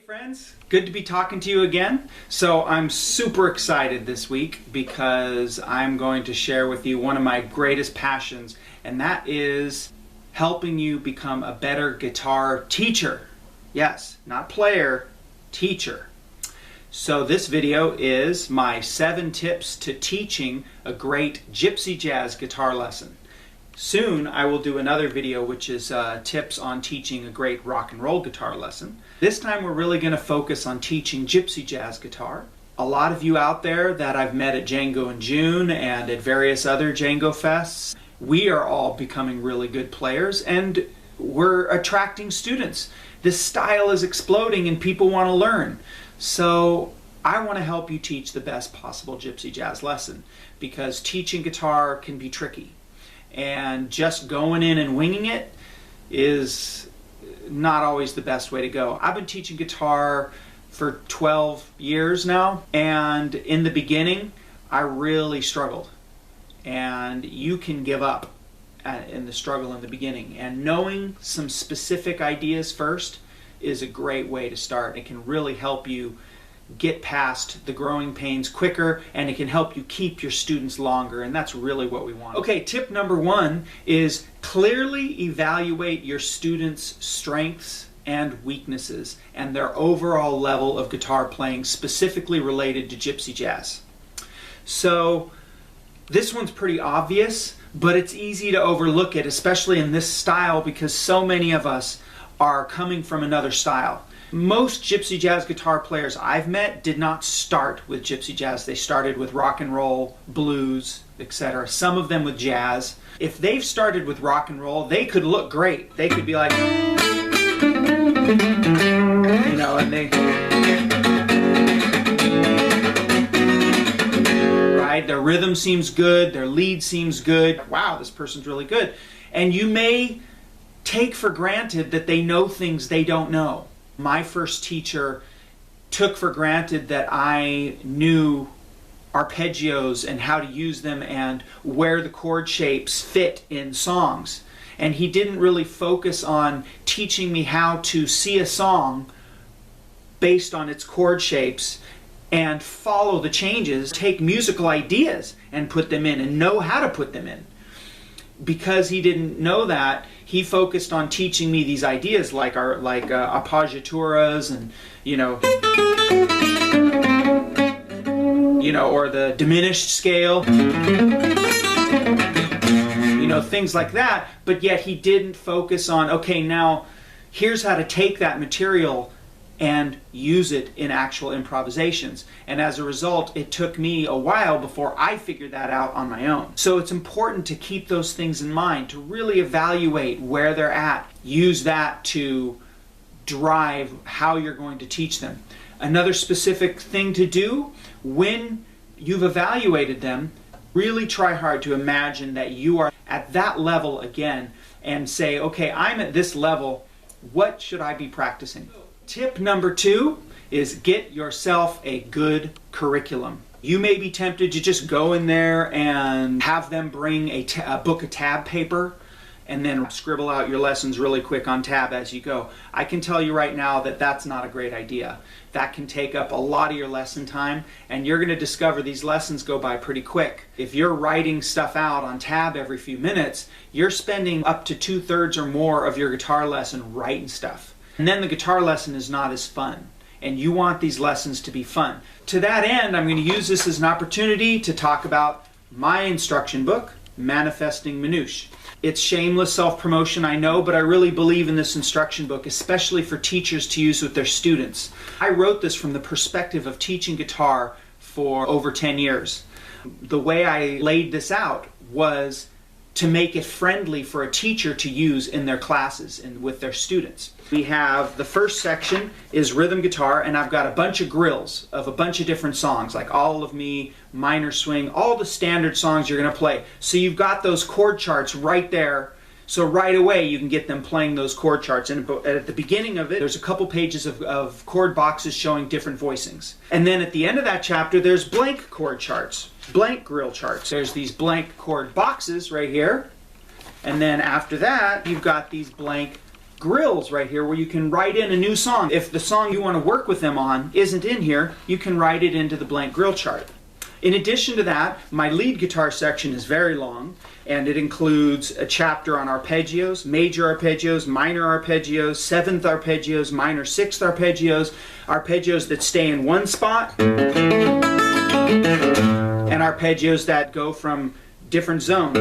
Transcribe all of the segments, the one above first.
friends, good to be talking to you again. So I'm super excited this week because I'm going to share with you one of my greatest passions, and that is helping you become a better guitar teacher. Yes, not player, teacher. So this video is my 7 tips to teaching a great gypsy jazz guitar lesson. Soon I will do another video which is tips on teaching a great rock and roll guitar lesson. This time we're really going to focus on teaching gypsy jazz guitar. A lot of you out there that I've met at Django in June and at various other Django fests, we are all becoming really good players and we're attracting students. This style is exploding and people want to learn. So I want to help you teach the best possible gypsy jazz lesson because teaching guitar can be tricky. And just going in and winging it is not always the best way to go. I've been teaching guitar for 12 years now, and in the beginning I really struggled. And you can give up in the struggle in the beginning, and knowing some specific ideas first is a great way to start. It can really help you get past the growing pains quicker, and it can help you keep your students longer, and that's really what we want. Okay, tip number 1 is clearly evaluate your students' strengths and weaknesses and their overall level of guitar playing specifically related to gypsy jazz. So this one's pretty obvious, but it's easy to overlook it, especially in this style, because so many of us are coming from another style. Most gypsy jazz guitar players I've met did not start with gypsy jazz. They started with rock and roll, blues, etc. Some of them with jazz. If they've started with rock and roll, they could look great. They could be like, you know, and they, right? Their rhythm seems good, their lead seems good. Wow, this person's really good. And you may take for granted that they know things they don't know. My first teacher took for granted that I knew arpeggios and how to use them and where the chord shapes fit in songs. And he didn't really focus on teaching me how to see a song based on its chord shapes and follow the changes, take musical ideas and put them in and know how to put them in. Because he didn't know that, he focused on teaching me these ideas like appoggiaturas and or the diminished scale, things like that. But yet he didn't focus on, okay, now here's how to take that material and use it in actual improvisations. And as a result, it took me a while before I figured that out on my own. So it's important to keep those things in mind, to really evaluate where they're at. Use that to drive how you're going to teach them. Another specific thing to do, when you've evaluated them, really try hard to imagine that you are at that level again and say, okay, I'm at this level, what should I be practicing? Tip number 2 is get yourself a good curriculum. You may be tempted to just go in there and have them bring a book of tab paper and then scribble out your lessons really quick on tab as you go. I can tell you right now that that's not a great idea. That can take up a lot of your lesson time, and you're going to discover these lessons go by pretty quick. If you're writing stuff out on tab every few minutes, you're spending up to 2/3 or more of your guitar lesson writing stuff. And then the guitar lesson is not as fun. And you want these lessons to be fun. To that end, I'm going to use this as an opportunity to talk about my instruction book, Manifesting Minutiae. It's shameless self-promotion, I know, but I really believe in this instruction book, especially for teachers to use with their students. I wrote this from the perspective of teaching guitar for over 10 years. The way I laid this out was to make it friendly for a teacher to use in their classes and with their students. We have the first section is rhythm guitar, and I've got a bunch of grills of a bunch of different songs like All of Me, Minor Swing, all the standard songs you're going to play. So you've got those chord charts right there. So right away you can get them playing those chord charts. And at the beginning of it, there's a couple pages of chord boxes showing different voicings. And then at the end of that chapter, there's blank chord charts, blank grill charts. There's these blank chord boxes right here. And then after that, you've got these blank grills right here where you can write in a new song. If the song you want to work with them on isn't in here, you can write it into the blank grill chart. In addition to that, my lead guitar section is very long, and it includes a chapter on arpeggios, major arpeggios, minor arpeggios, seventh arpeggios, minor sixth arpeggios, arpeggios that stay in one spot, and arpeggios that go from different zones.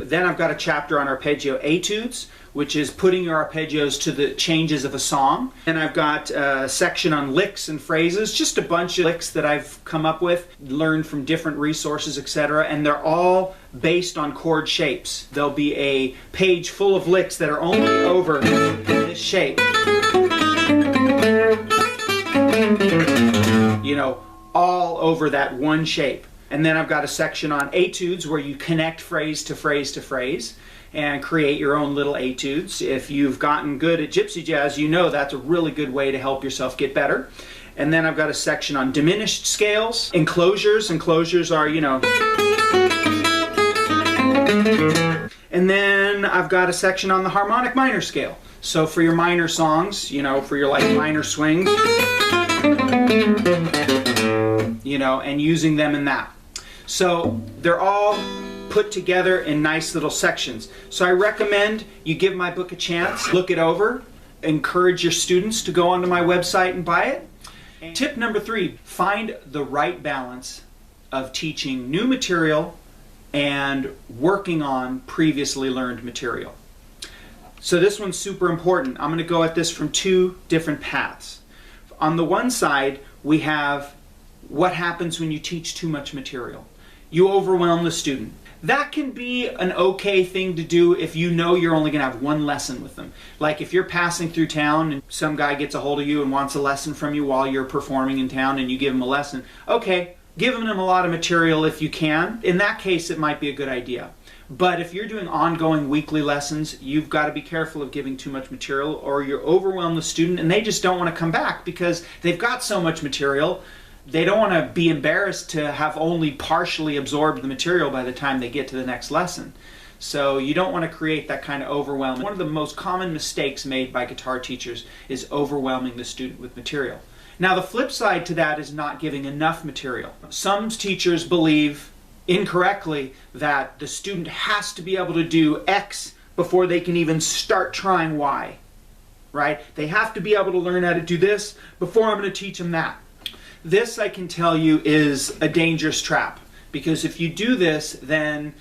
Then I've got a chapter on arpeggio etudes, which is putting your arpeggios to the changes of a song. And I've got a section on licks and phrases, just a bunch of licks that I've come up with, learned from different resources, etc. And they're all based on chord shapes. There'll be a page full of licks that are only over this shape. You know, all over that one shape. And then I've got a section on etudes where you connect phrase to phrase to phrase and create your own little etudes. If you've gotten good at gypsy jazz, you know that's a really good way to help yourself get better. And then I've got a section on diminished scales, enclosures. Enclosures are, you know. And then I've got a section on the harmonic minor scale. So for your minor songs, you know, for your like minor swings, you know, and using them in that. So they're all put together in nice little sections. So I recommend you give my book a chance, look it over, encourage your students to go onto my website and buy it. And tip number 3, find the right balance of teaching new material and working on previously learned material. So this one's super important. I'm going to go at this from 2 different paths. On the one side, we have what happens when you teach too much material. You overwhelm the student. That can be an okay thing to do if you know you're only going to have one lesson with them. Like if you're passing through town and some guy gets a hold of you and wants a lesson from you while you're performing in town and you give him a lesson, okay, give him a lot of material if you can. In that case, it might be a good idea. But if you're doing ongoing weekly lessons, you've got to be careful of giving too much material or you overwhelm the student and they just don't want to come back because they've got so much material. They don't want to be embarrassed to have only partially absorbed the material by the time they get to the next lesson. So you don't want to create that kind of overwhelm. One of the most common mistakes made by guitar teachers is overwhelming the student with material. Now the flip side to that is not giving enough material. Some teachers believe incorrectly that the student has to be able to do X before they can even start trying Y. Right? They have to be able to learn how to do this before I'm going to teach them that. This, I can tell you, is a dangerous trap, because if you do this, then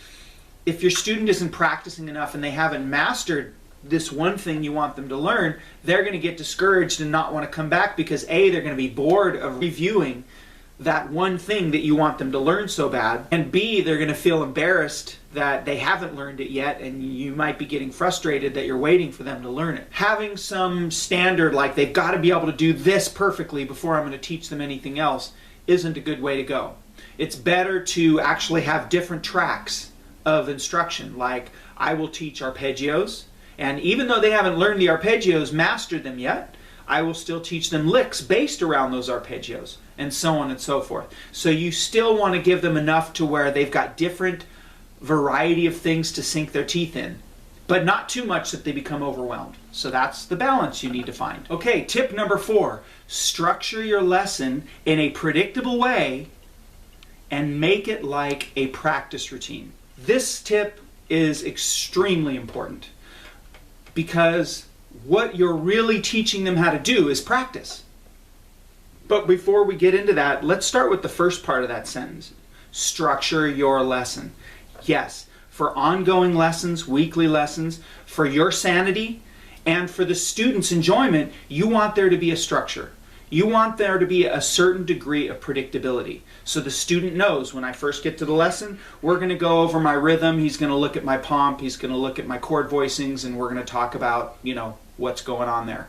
if your student isn't practicing enough and they haven't mastered this one thing you want them to learn, they're going to get discouraged and not want to come back because A, they're going to be bored of reviewing that one thing that you want them to learn so bad, and B, they're going to feel embarrassed that they haven't learned it yet, and you might be getting frustrated that you're waiting for them to learn it. Having some standard like they've got to be able to do this perfectly before I'm going to teach them anything else isn't a good way to go. It's better to actually have different tracks of instruction, like I will teach arpeggios, and even though they haven't learned the arpeggios, mastered them yet, I will still teach them licks based around those arpeggios, and so on and so forth. So you still want to give them enough to where they've got different variety of things to sink their teeth in, but not too much that they become overwhelmed. So that's the balance you need to find. Okay, tip number 4, structure your lesson in a predictable way and make it like a practice routine. This tip is extremely important because what you're really teaching them how to do is practice. But before we get into that, let's start with the first part of that sentence. Structure your lesson. Yes, for ongoing lessons, weekly lessons, for your sanity, and for the student's enjoyment, you want there to be a structure. You want there to be a certain degree of predictability. So the student knows when I first get to the lesson, we're going to go over my rhythm, he's going to look at my pomp, he's going to look at my chord voicings, and we're going to talk about, what's going on there.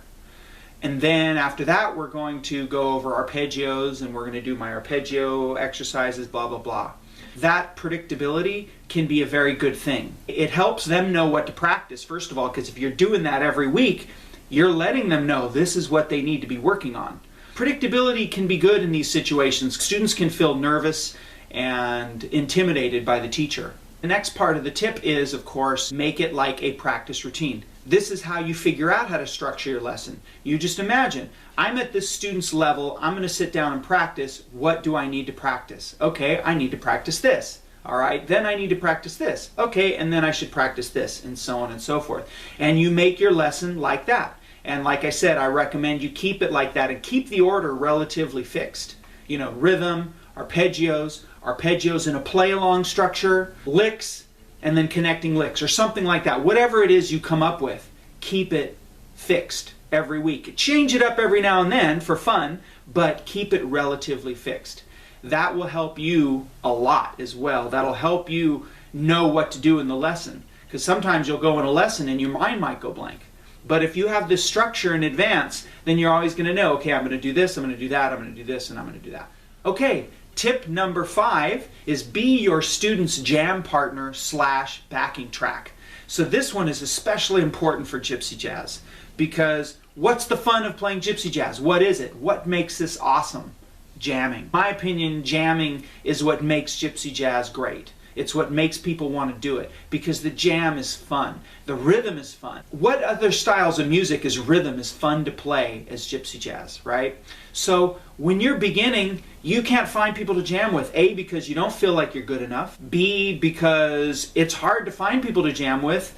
And then after that, we're going to go over arpeggios, and we're going to do my arpeggio exercises, blah, blah, blah. That predictability can be a very good thing. It helps them know what to practice, first of all, because if you're doing that every week, you're letting them know this is what they need to be working on. Predictability can be good in these situations. Students can feel nervous and intimidated by the teacher. The next part of the tip is, of course, make it like a practice routine. This is how you figure out how to structure your lesson. You just imagine, I'm at this student's level, I'm going to sit down and practice. What do I need to practice? Okay, I need to practice this. All right, then I need to practice this. Okay, and then I should practice this, and so on and so forth. And you make your lesson like that. And like I said, I recommend you keep it like that and keep the order relatively fixed. You know, rhythm, arpeggios in a play-along structure, licks, and then connecting licks, or something like that. Whatever it is you come up with, keep it fixed every week. Change it up every now and then for fun, but keep it relatively fixed. That will help you a lot as well. That'll help you know what to do in the lesson. Because sometimes you'll go in a lesson and your mind might go blank. But if you have this structure in advance, then you're always going to know, okay, I'm going to do this, I'm going to do that, I'm going to do this, and I'm going to do that. Okay, tip number 5 is be your student's jam partner / backing track. So this one is especially important for gypsy jazz, because what's the fun of playing gypsy jazz? What is it? What makes this awesome? Jamming. In my opinion, jamming is what makes gypsy jazz great. It's what makes people want to do it, because the jam is fun. The rhythm is fun. What other styles of music is rhythm is fun to play as gypsy jazz, right? So when you're beginning, you can't find people to jam with. A, because you don't feel like you're good enough. B, because it's hard to find people to jam with.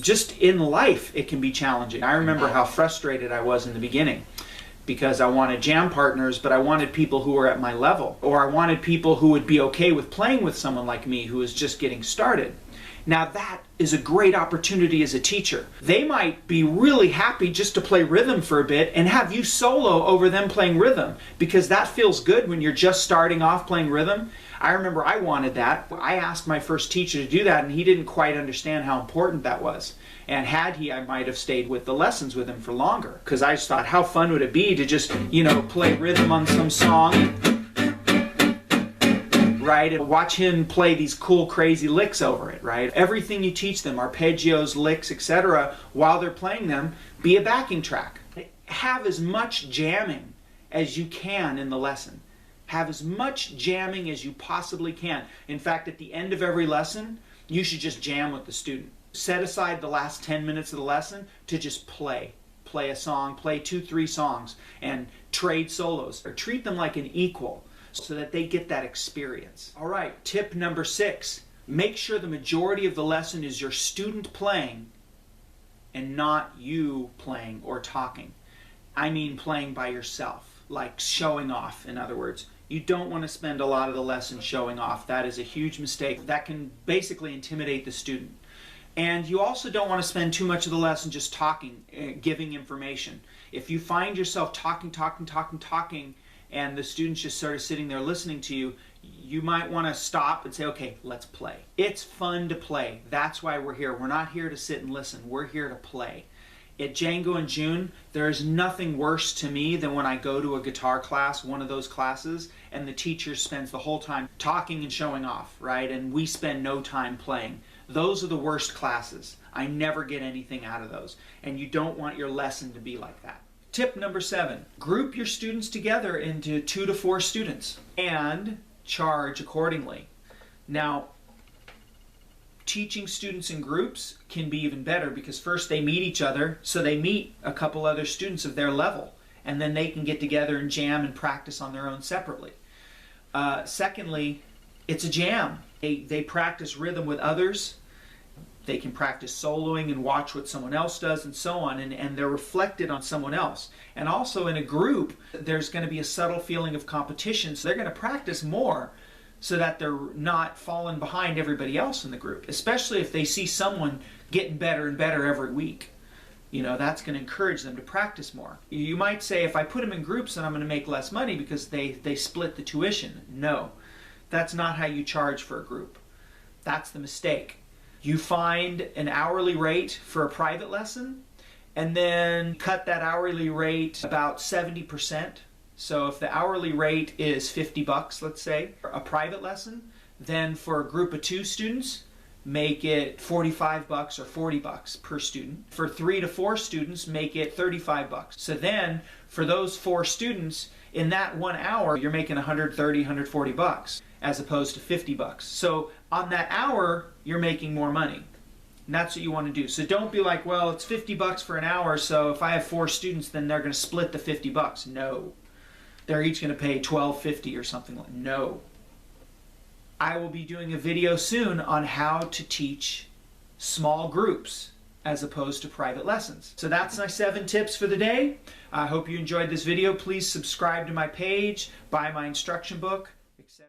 Just in life, it can be challenging. I remember how frustrated I was in the beginning, because I wanted jam partners, but I wanted people who were at my level, or I wanted people who would be okay with playing with someone like me who is just getting started. Now that is a great opportunity as a teacher. They might be really happy just to play rhythm for a bit and have you solo over them playing rhythm, because that feels good when you're just starting off playing rhythm. I remember I wanted that. I asked my first teacher to do that, and he didn't quite understand how important that was. And had he, I might have stayed with the lessons with him for longer, because I just thought, how fun would it be to just, you know, play rhythm on some song, right, and watch him play these cool, crazy licks over it, right? Everything you teach them, arpeggios, licks, etc., while they're playing them, be a backing track. Have as much jamming as you can in the lesson. Have as much jamming as you possibly can. In fact, at the end of every lesson, you should just jam with the student. Set aside the last 10 minutes of the lesson to just play. Play a song, play 2-3 songs, and trade solos. Or treat them like an equal so that they get that experience. All right, tip number 6. Make sure the majority of the lesson is your student playing and not you playing or talking. I mean playing by yourself, like showing off, in other words. You don't want to spend a lot of the lesson showing off. That is a huge mistake. That can basically intimidate the student. And you also don't want to spend too much of the lesson just talking, giving information. If you find yourself talking, and the student's just sort of sitting there listening to you, you might want to stop and say, okay, let's play. It's fun to play. That's why we're here. We're not here to sit and listen. We're here to play. At Django and June, there is nothing worse to me than when I go to a guitar class, one of those classes, and the teacher spends the whole time talking and showing off, right? And we spend no time playing. Those are the worst classes. I never get anything out of those. And you don't want your lesson to be like that. Tip number 7, group your students together into 2 to 4 students and charge accordingly. Now, teaching students in groups can be even better, because first they meet each other, so they meet a couple other students of their level, and then they can get together and jam and practice on their own separately. Secondly, it's a jam. They practice rhythm with others. They can practice soloing and watch what someone else does and so on, and they're reflected on someone else. And also in a group, there's going to be a subtle feeling of competition, so they're going to practice more so that they're not falling behind everybody else in the group, especially if they see someone getting better and better every week. You know, that's going to encourage them to practice more. You might say, if I put them in groups, then I'm going to make less money because they split the tuition. No, that's not how you charge for a group. That's the mistake. You find an hourly rate for a private lesson, and then cut that hourly rate about 70%. So if the hourly rate is $50, let's say, for a private lesson, then for a group of 2 students, make it $45 or $40 per student. For 3 to 4 students, make it $35. So then for those 4 students, in that 1 hour, you're making $130, $140 as opposed to $50. So on that hour, you're making more money. And that's what you want to do. So don't be like, well, it's $50 for an hour, so if I have 4 students, then they're going to split the $50. No. They're each going to pay $12.50 or something like that. No. I will be doing a video soon on how to teach small groups as opposed to private lessons. So that's my 7 tips for the day. I hope you enjoyed this video. Please subscribe to my page, buy my instruction book, etc.